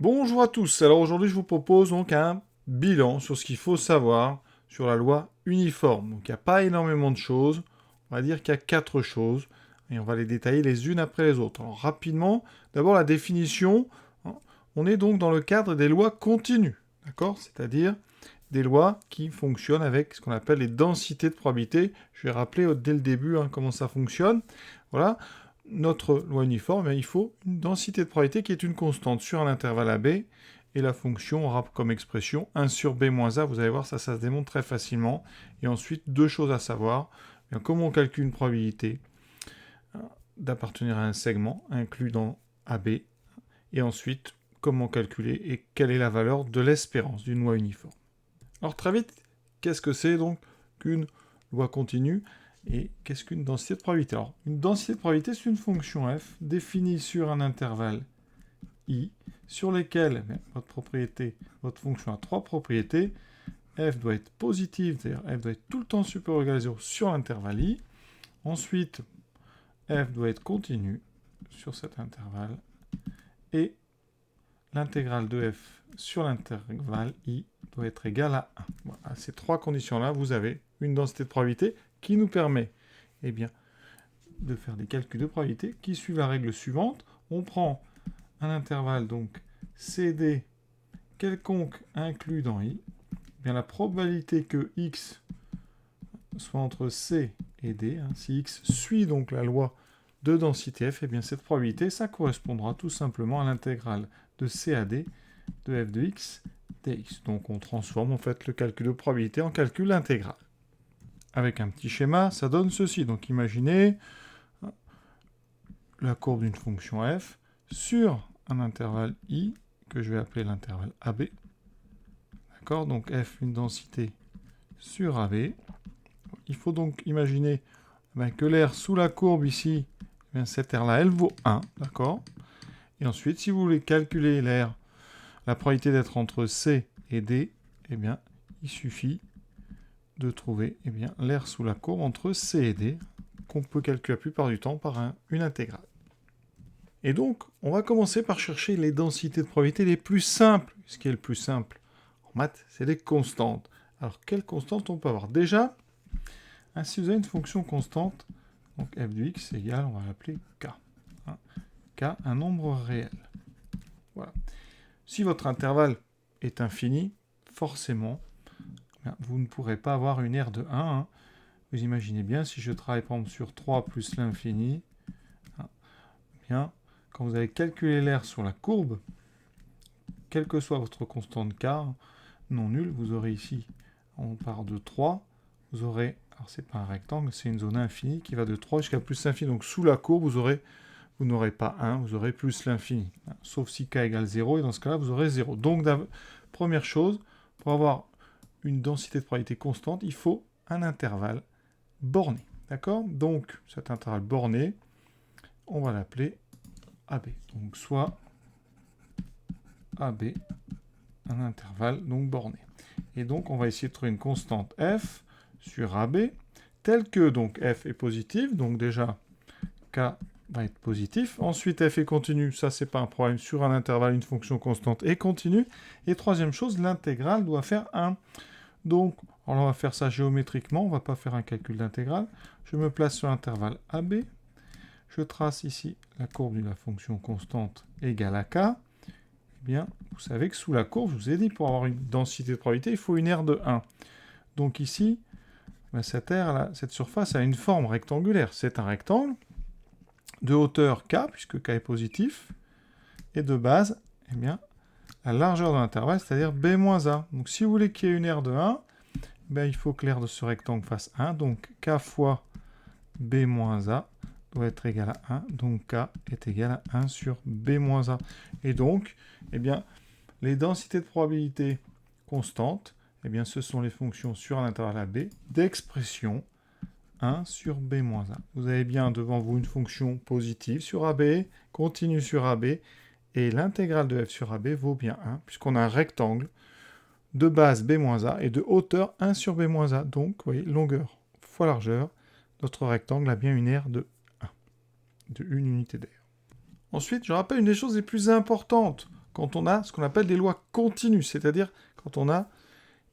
Bonjour à tous, alors aujourd'hui je vous propose donc un bilan sur ce qu'il faut savoir sur la loi uniforme. Donc il n'y a pas énormément de choses, on va dire qu'il y a 4 choses, et on va les détailler les unes après les autres. Alors rapidement, d'abord la définition, hein, on est donc dans le cadre des lois continues, d'accord? C'est-à-dire des lois qui fonctionnent avec ce qu'on appelle les densités de probabilité. Je vais rappeler dès le début comment ça fonctionne. Voilà, notre loi uniforme, il faut une densité de probabilité qui est une constante sur un intervalle AB, et la fonction aura comme expression 1 sur B moins A. Vous allez voir, ça se démontre très facilement. Et ensuite, deux choses à savoir. Bien, comment on calcule une probabilité d'appartenir à un segment inclus dans AB, et ensuite, comment calculer et quelle est la valeur de l'espérance d'une loi uniforme. Alors très vite, qu'est-ce que c'est donc qu'une loi continue et qu'est-ce qu'une densité de probabilité? Alors, une densité de probabilité, c'est une fonction f définie sur un intervalle i, sur lesquels votre fonction a trois propriétés. F doit être positive, c'est-à-dire f doit être tout le temps supérieur ou égal à 0 sur l'intervalle i. Ensuite, f doit être continu sur cet intervalle. Et l'intégrale de f sur l'intervalle i doit être égale à 1. Voilà, à ces trois conditions-là, vous avez une densité de probabilité qui nous permet de faire des calculs de probabilité qui suivent la règle suivante. On prend un intervalle donc CD quelconque inclus dans i. Bien, la probabilité que x soit entre c et d, si x suit donc la loi de densité f, et bien cette probabilité, ça correspondra tout simplement à l'intégrale de c à d de f de x dx. Donc on transforme en fait le calcul de probabilité en calcul intégral. Avec un petit schéma, ça donne ceci. Donc imaginez la courbe d'une fonction f sur un intervalle i, que je vais appeler l'intervalle AB. D'accord? Donc f, une densité sur AB. Il faut donc imaginer que l'air sous la courbe ici, cette aire-là, elle vaut 1. D'accord? Et ensuite, si vous voulez calculer l'air, la probabilité d'être entre C et D, il suffit de trouver l'air sous la courbe entre C et D, qu'on peut calculer la plupart du temps par une intégrale. Et donc, on va commencer par chercher les densités de probabilité les plus simples. Ce qui est le plus simple en maths, c'est les constantes. Alors, quelles constantes on peut avoir? Déjà, si vous avez une fonction constante, donc f de x égale, on va l'appeler k. K, un nombre réel. Voilà. Si votre intervalle est infini, forcément, vous ne pourrez pas avoir une aire de 1. Vous imaginez bien, si je travaille par exemple sur 3 plus l'infini, quand vous allez calculer l'aire sur la courbe, quelle que soit votre constante k, non nulle, vous aurez ici, on part de 3, vous aurez, alors c'est pas un rectangle, c'est une zone infinie qui va de 3 jusqu'à plus l'infini. Donc sous la courbe, vous n'aurez pas 1, vous aurez plus l'infini. Sauf si k égale 0, et dans ce cas-là, vous aurez 0. Donc, première chose, pour avoir une densité de probabilité constante, il faut un intervalle borné. D'accord? Donc, cet intervalle borné, on va l'appeler AB. Donc, soit AB, un intervalle donc borné. Et donc, on va essayer de trouver une constante f sur AB, telle que donc f est positive, donc déjà k va être positif. Ensuite, f est continu, ça c'est pas un problème, sur un intervalle, une fonction constante est continue. Et troisième chose, l'intégrale doit faire 1. Donc, on va faire ça géométriquement, on va pas faire un calcul d'intégrale. Je me place sur l'intervalle AB, je trace ici la courbe de la fonction constante égale à k. Vous savez que sous la courbe, je vous ai dit, pour avoir une densité de probabilité, il faut une aire de 1. Donc ici, cette aire, cette surface a une forme rectangulaire. C'est un rectangle de hauteur k, puisque k est positif, et de base, la largeur de l'intervalle, c'est-à-dire b moins a. Donc si vous voulez qu'il y ait une aire de 1, il faut que l'aire de ce rectangle fasse 1. Donc k fois b moins a doit être égal à 1. Donc k est égal à 1 sur b moins a. Et donc, les densités de probabilité constantes, ce sont les fonctions sur un intervalle AB d'expression 1 sur b moins 1. Vous avez bien devant vous une fonction positive sur AB, continue sur AB, et l'intégrale de f sur AB vaut bien 1, puisqu'on a un rectangle de base b moins a et de hauteur 1 sur b moins a. Donc, vous voyez, longueur fois largeur, notre rectangle a bien une aire de 1, de une unité d'aire. Ensuite, je rappelle une des choses les plus importantes quand on a ce qu'on appelle des lois continues, c'est-à-dire quand on a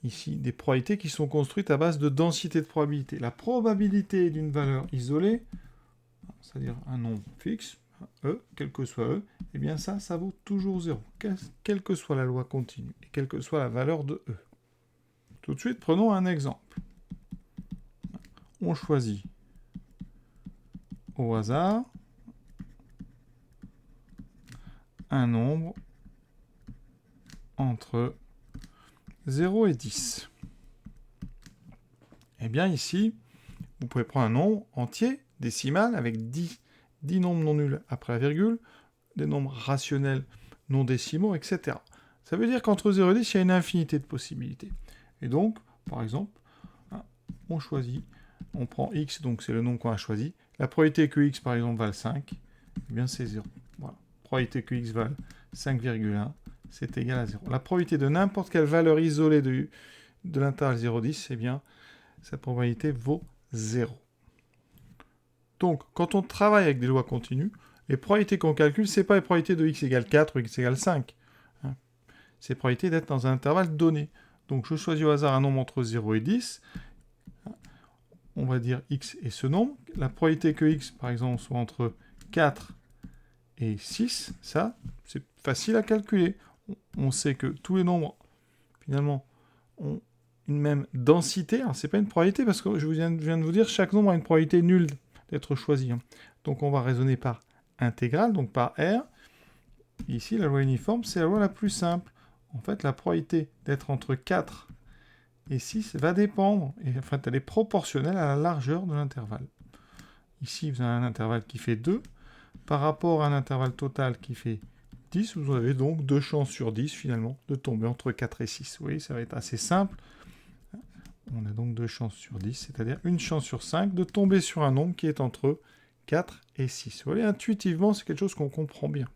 ici des probabilités qui sont construites à base de densité de probabilité. La probabilité d'une valeur isolée, c'est-à-dire un nombre fixe, E, quel que soit E, eh bien ça vaut toujours 0, quelle que soit la loi continue, et quelle que soit la valeur de E. Tout de suite, prenons un exemple. On choisit au hasard un nombre entre 0 et 10. Eh bien ici, vous pouvez prendre un nombre entier, décimal, avec 10 nombres non nuls après la virgule, des nombres rationnels non décimaux, etc. Ça veut dire qu'entre 0 et 10, il y a une infinité de possibilités. Et donc, par exemple, on choisit, on prend x, donc c'est le nombre qu'on a choisi. La probabilité que x, par exemple, vale 5, eh bien c'est 0. Voilà. Probabilité que x vale 5,1, c'est égal à 0. La probabilité de n'importe quelle valeur isolée de l'intervalle 0,10, eh bien, cette probabilité vaut 0. Donc, quand on travaille avec des lois continues, les probabilités qu'on calcule, ce n'est pas les probabilités de x égale 4 ou x égale 5. C'est les probabilités d'être dans un intervalle donné. Donc, je choisis au hasard un nombre entre 0 et 10. On va dire x est ce nombre. La probabilité que x, par exemple, soit entre 4 et 6, ça, c'est facile à calculer. On sait que tous les nombres, finalement, ont une même densité. Alors, ce n'est pas une probabilité, parce que je viens de vous dire, chaque nombre a une probabilité nulle d'être choisi. Donc, on va raisonner par intégrale, donc par R. Ici, la loi uniforme, c'est la loi la plus simple. En fait, la probabilité d'être entre 4 et 6 va dépendre, et en fait, elle est proportionnelle à la largeur de l'intervalle. Ici, vous avez un intervalle qui fait 2. Par rapport à un intervalle total qui fait 10, vous avez donc 2 chances sur 10, finalement, de tomber entre 4 et 6. Vous voyez, ça va être assez simple. On a donc 2 chances sur 10, c'est-à-dire une chance sur 5 de tomber sur un nombre qui est entre 4 et 6. Vous voyez, intuitivement, c'est quelque chose qu'on comprend bien.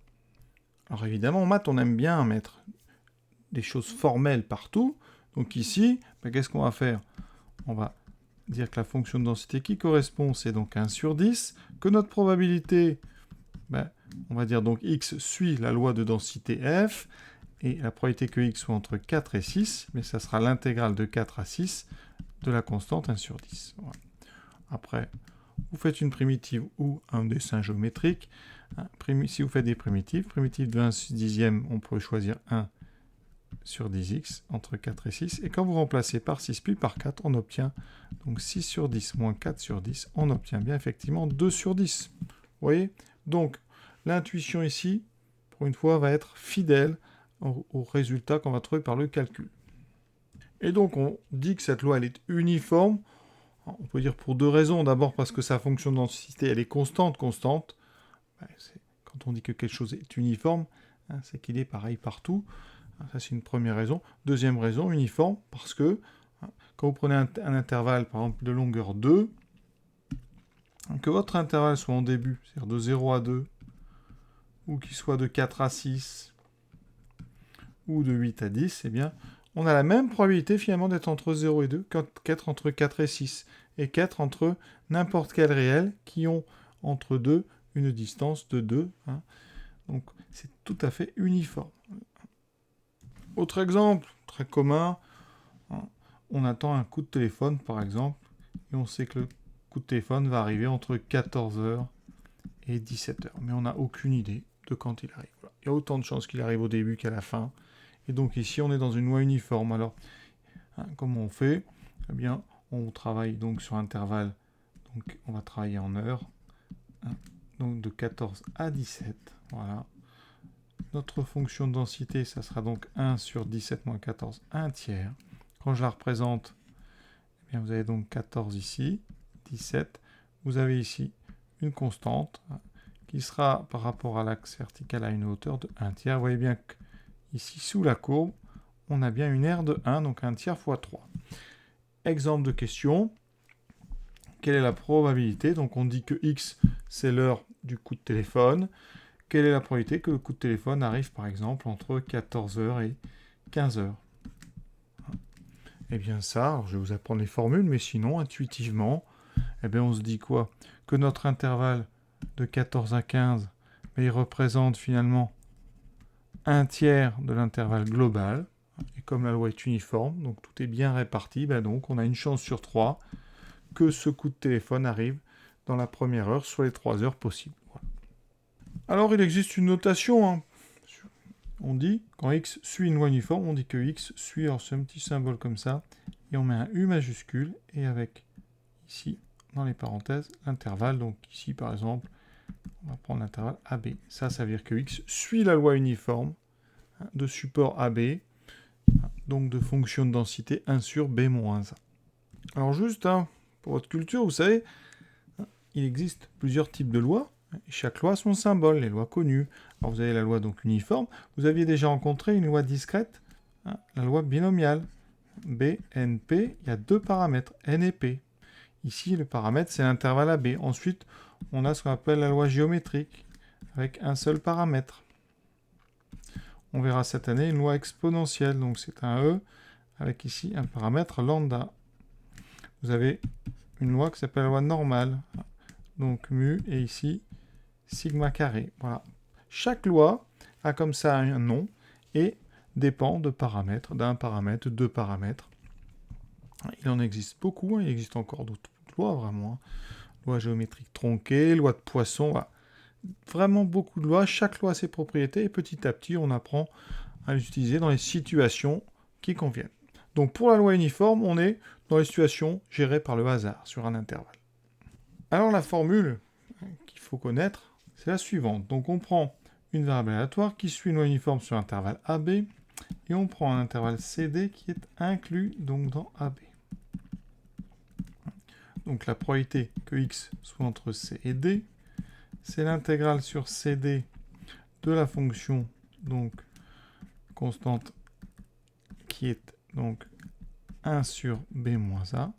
Alors évidemment, en maths, on aime bien mettre des choses formelles partout. Donc ici, qu'est-ce qu'on va faire? On va dire que la fonction de densité qui correspond, c'est donc 1 sur 10, que notre probabilité, on va dire donc x suit la loi de densité f, et la probabilité que x soit entre 4 et 6, mais ça sera l'intégrale de 4 à 6 de la constante 1 sur 10. Voilà. Après, vous faites une primitive ou un dessin géométrique. Si vous faites des primitives, primitive de 1 dixième, on peut choisir 1 sur 10x entre 4 et 6. Et quand vous remplacez par 6 puis par 4, on obtient donc 6 sur 10 moins 4 sur 10. On obtient bien effectivement 2 sur 10. Vous voyez? Donc, l'intuition ici, pour une fois, va être fidèle au résultat qu'on va trouver par le calcul. Et donc, on dit que cette loi, elle est uniforme. On peut dire pour deux raisons. D'abord, parce que sa fonction de densité, elle est constante. Quand on dit que quelque chose est uniforme, c'est qu'il est pareil partout. Ça, c'est une première raison. Deuxième raison, uniforme, parce que quand vous prenez un intervalle, par exemple, de longueur 2, que votre intervalle soit en début, c'est-à-dire de 0 à 2, ou qu'il soit de 4 à 6, ou de 8 à 10, eh bien, on a la même probabilité finalement d'être entre 0 et 2 qu'être entre 4 et 6, et qu'être entre n'importe quel réel qui ont entre 2 une distance de 2. Donc, c'est tout à fait uniforme. Autre exemple, très commun, on attend un coup de téléphone, par exemple, et on sait que le coup de téléphone va arriver entre 14h et 17h. Mais on n'a aucune idée de quand il arrive. Voilà. Il y a autant de chances qu'il arrive au début qu'à la fin. Et donc ici, on est dans une loi uniforme. Alors, comment on fait? Eh bien, on travaille donc sur intervalle. Donc, on va travailler en heures. Donc, de 14 à 17. Voilà. Notre fonction de densité, ça sera donc 1 sur 17 moins 14, 1 tiers. Quand je la représente, eh bien vous avez donc 14 ici, 17. Vous avez ici une constante qui sera par rapport à l'axe vertical à une hauteur de 1 tiers. Vous voyez bien qu'ici, sous la courbe, on a bien une R de 1, donc 1 tiers fois 3. Exemple de question. Quelle est la probabilité? Donc on dit que X, c'est l'heure du coup de téléphone. Quelle est la probabilité que le coup de téléphone arrive, par exemple, entre 14h et 15h? Eh bien ça, alors je vais vous apprendre les formules, mais sinon, intuitivement, eh bien on se dit quoi? Que notre intervalle de 14 à 15, il représente finalement un tiers de l'intervalle global. Et comme la loi est uniforme, donc tout est bien réparti, donc on a une chance sur 3 que ce coup de téléphone arrive dans la première heure sur les 3 heures possibles. Voilà. Alors il existe une notation. Hein. On dit, quand x suit une loi uniforme, on dit que x suit, alors c'est un petit symbole comme ça, et on met un U majuscule, et avec, ici, dans les parenthèses, l'intervalle. Donc ici, par exemple, on va prendre l'intervalle AB. Ça veut dire que x suit la loi uniforme de support AB, donc de fonction de densité 1 sur B moins 1. Alors juste, pour votre culture, vous savez, il existe plusieurs types de lois. Chaque loi a son symbole, les lois connues. Alors vous avez la loi donc uniforme. Vous aviez déjà rencontré une loi discrète, la loi binomiale. B, N, P, il y a 2 paramètres, N et P. Ici, le paramètre, c'est l'intervalle AB. Ensuite, on a ce qu'on appelle la loi géométrique, avec un seul paramètre. On verra cette année une loi exponentielle, donc c'est un E, avec ici un paramètre lambda. Vous avez une loi qui s'appelle la loi normale, donc mu, et ici, sigma carré. Voilà. Chaque loi a comme ça un nom, et dépend de paramètres, d'un paramètre, 2 paramètres. Il en existe beaucoup, il existe encore d'autres lois, vraiment. Loi géométrique tronquée, loi de Poisson, voilà. Vraiment beaucoup de lois, chaque loi a ses propriétés, et petit à petit, on apprend à l'utiliser dans les situations qui conviennent. Donc pour la loi uniforme, on est dans les situations gérées par le hasard, sur un intervalle. Alors la formule qu'il faut connaître, c'est la suivante. Donc on prend une variable aléatoire qui suit une loi uniforme sur l'intervalle AB, et on prend un intervalle CD qui est inclus donc dans AB. Donc la probabilité que x soit entre C et D, c'est l'intégrale sur CD de la fonction donc constante qui est donc 1 sur B moins A.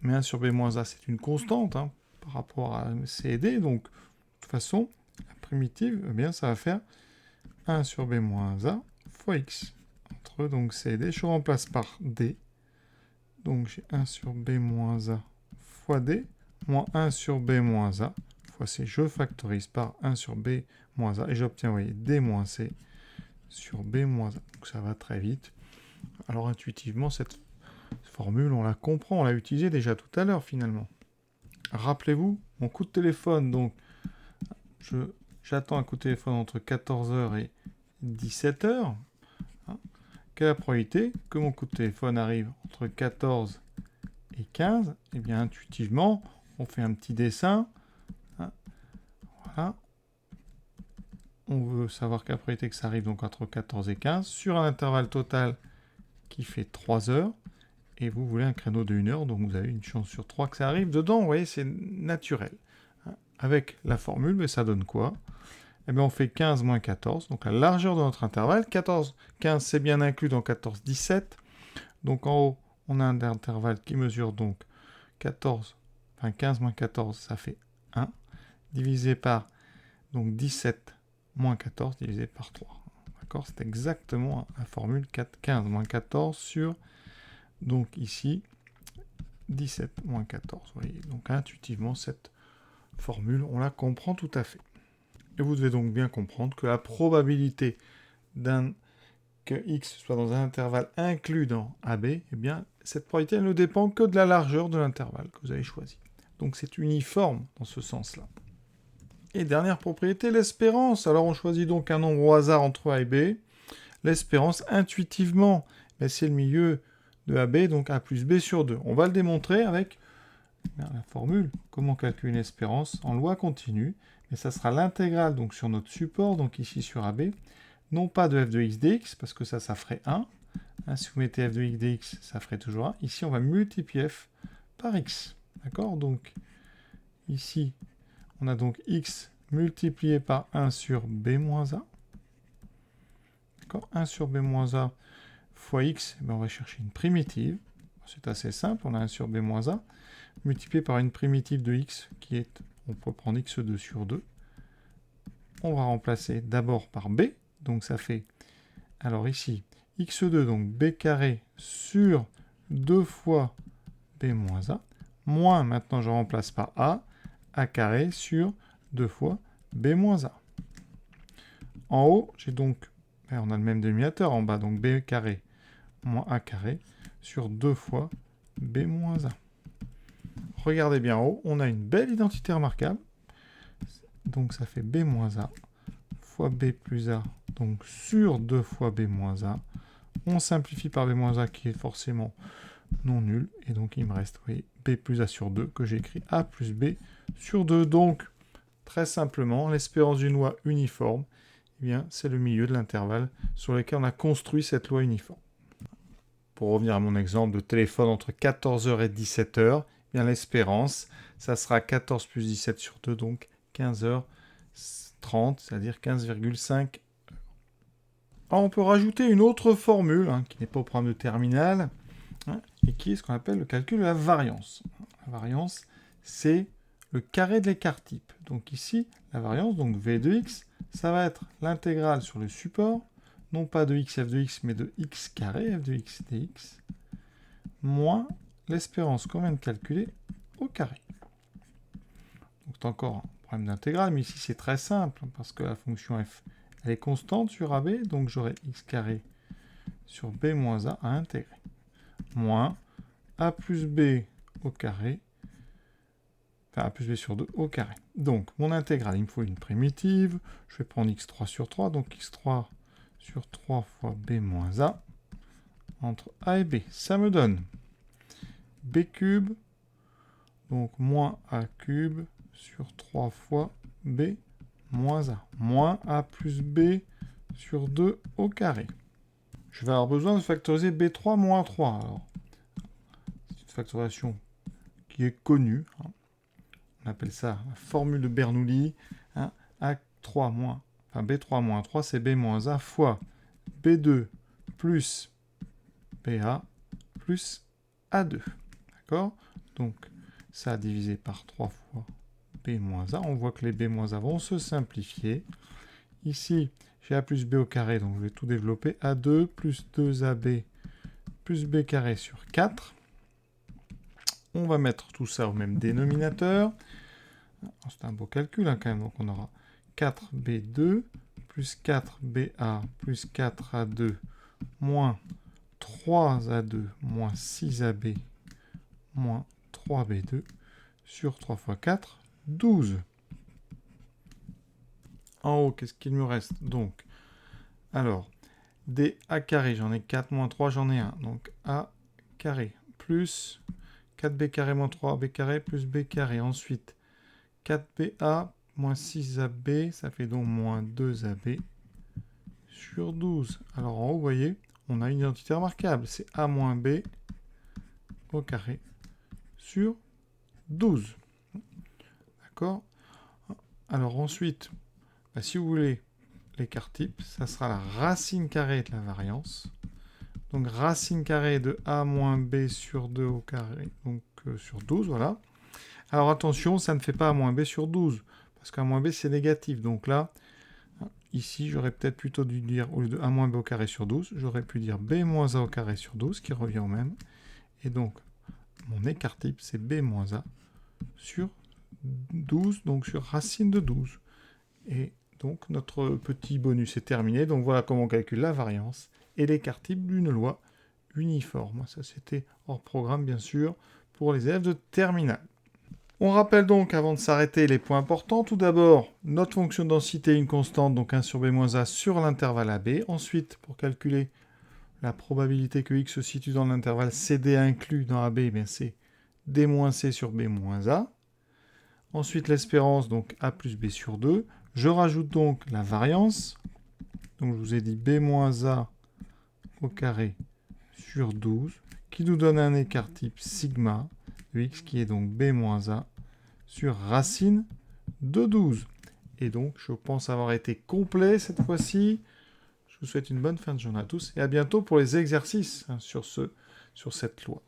Mais 1 sur B moins A, c'est une constante par rapport à C et D. Donc, de toute façon, la primitive, eh bien, ça va faire 1 sur B moins A fois x. Entre donc C et D, je remplace par D. Donc, j'ai 1 sur B moins A fois D, moins 1 sur B moins A fois C. Je factorise par 1 sur B moins A et j'obtiens, vous voyez, D moins C sur B moins A. Donc, ça va très vite. Alors, intuitivement, cette formule, on la comprend, on l'a utilisée déjà tout à l'heure, finalement. Rappelez-vous, mon coup de téléphone, donc, j'attends un coup de téléphone entre 14h et 17h. Quelle est la probabilité que mon coup de téléphone arrive entre 14 et 15? Eh bien, intuitivement, on fait un petit dessin. Voilà. On veut savoir quelle probabilité que ça arrive donc entre 14 et 15 sur un intervalle total qui fait 3 heures. Et vous voulez un créneau de 1 heure, donc vous avez une chance sur 3 que ça arrive dedans. Vous voyez, c'est naturel. Avec la formule, mais ça donne quoi? Eh bien, on fait 15 moins 14, donc la largeur de notre intervalle. 14, 15, c'est bien inclus dans 14, 17. Donc en haut, on a un intervalle qui mesure donc 14, enfin 15 moins 14, ça fait 1, divisé par donc 17 moins 14, divisé par 3. D'accord? C'est exactement la formule 15 moins 14 sur, donc ici, 17 moins 14. Vous voyez, donc intuitivement, cette formule, on la comprend tout à fait. Et vous devez donc bien comprendre que la probabilité que x soit dans un intervalle inclus dans AB, eh bien, cette probabilité, elle ne dépend que de la largeur de l'intervalle que vous avez choisi. Donc c'est uniforme dans ce sens-là. Et dernière propriété, l'espérance. Alors on choisit donc un nombre au hasard entre A et B. L'espérance, intuitivement, c'est le milieu de AB, donc A plus B sur 2. On va le démontrer avec la formule. Comment calculer une espérance en loi continue? Mais ça sera l'intégrale donc sur notre support, donc ici sur AB, non pas de f de x dx, parce que ça ferait 1. Si vous mettez f de x dx, ça ferait toujours 1. Ici, on va multiplier f par x. D'accord? Donc, ici, on a donc x multiplié par 1 sur b moins a. D'accord? 1 sur b moins a fois x, on va chercher une primitive. C'est assez simple, on a 1 sur b moins a, multiplié par une primitive de x, qui est, on peut prendre x2 sur 2. On va remplacer d'abord par b, donc ça fait, alors ici, x2, donc b carré sur 2 fois b moins a, moins, maintenant je remplace par a carré sur 2 fois b moins a. En haut, j'ai donc Et on a le même dénominateur en bas, donc b carré moins a carré sur 2 fois b moins a. Regardez bien en haut, on a une belle identité remarquable. Donc ça fait b moins a fois b plus a, donc sur 2 fois b moins a. On simplifie par b moins a qui est forcément non nul. Et donc il me reste, vous voyez, b plus a sur 2 que j'ai écrit a plus b sur 2. Donc très simplement, l'espérance d'une loi uniforme, eh bien, c'est le milieu de l'intervalle sur lequel on a construit cette loi uniforme. Pour revenir à mon exemple de téléphone entre 14h et 17h, eh bien l'espérance, ça sera 14 plus 17 sur 2, donc 15h30, c'est-à-dire 15,5. Alors on peut rajouter une autre formule, qui n'est pas au programme de terminale, et qui est ce qu'on appelle le calcul de la variance. La variance, c'est le carré de l'écart type. Donc ici, la variance, donc v de x, ça va être l'intégrale sur le support, non pas de x f de x, mais de x carré f de x dx, moins l'espérance qu'on vient de calculer au carré. Donc c'est encore un problème d'intégrale, mais ici c'est très simple, parce que la fonction f, elle est constante sur AB, donc j'aurai x carré sur b moins a à intégrer, moins a plus b au carré, enfin a plus b sur 2 au carré. Donc mon intégrale, il me faut une primitive, je vais prendre x3 sur 3, donc x3 sur 3 fois b moins a, entre a et b. Ça me donne b cube, donc moins a cube sur 3 fois b moins a, moins a plus b sur 2 au carré. Je vais avoir besoin de factoriser b3 moins 3. Alors, c'est une factorisation qui est connue. On appelle ça la formule de Bernoulli. A3 moins, enfin b3 moins 3, c'est b moins a fois b2 plus ba plus a2. D'accord? Donc, ça divisé par 3 fois b moins a. On voit que les b moins a vont se simplifier. Ici, j'ai a plus b au carré, donc je vais tout développer. A2 plus 2ab plus b carré sur 4. On va mettre tout ça au même dénominateur. C'est un beau calcul quand même. Donc on aura 4b2 plus 4ba plus 4a2 moins 3a2 moins 6ab moins 3b2 sur 3 fois 4, 12. En haut, qu'est-ce qu'il me reste? Donc, alors, dA carré, j'en ai 4 moins 3, j'en ai 1. Donc a carré plus 4b carré moins 3b carré plus b carré. Ensuite, 4ba moins 6ab, ça fait donc moins 2ab sur 12. Alors en haut, vous voyez, on a une identité remarquable. C'est a moins b au carré sur 12. D'accord? Alors ensuite, si vous voulez l'écart type, ça sera la racine carrée de la variance. Donc racine carrée de a moins b sur 2 au carré, donc sur 12, voilà. Alors attention, ça ne fait pas a moins b sur 12, parce qu'à moins b c'est négatif. Donc là, ici, j'aurais peut-être plutôt dû dire, au lieu de a moins b au carré sur 12, j'aurais pu dire b moins a au carré sur 12, qui revient au même. Et donc, mon écart type, c'est b moins a sur 12, donc sur racine de 12. Et donc, notre petit bonus est terminé. Donc, voilà comment on calcule la variance et l'écart type d'une loi uniforme. Ça, c'était hors programme, bien sûr, pour les élèves de terminale. On rappelle donc, avant de s'arrêter, les points importants. Tout d'abord, notre fonction de densité est une constante, donc 1 sur b moins a sur l'intervalle AB. Ensuite, pour calculer la probabilité que x se situe dans l'intervalle CD inclus dans AB, bien c'est d moins c sur b moins a. Ensuite, l'espérance, donc a plus b sur 2. Je rajoute donc la variance. Donc, je vous ai dit b moins a au carré sur 12, qui nous donne un écart type sigma de x, qui est donc b moins a sur racine de 12. Et donc, je pense avoir été complet cette fois-ci. Je vous souhaite une bonne fin de journée à tous et à bientôt pour les exercices sur cette loi.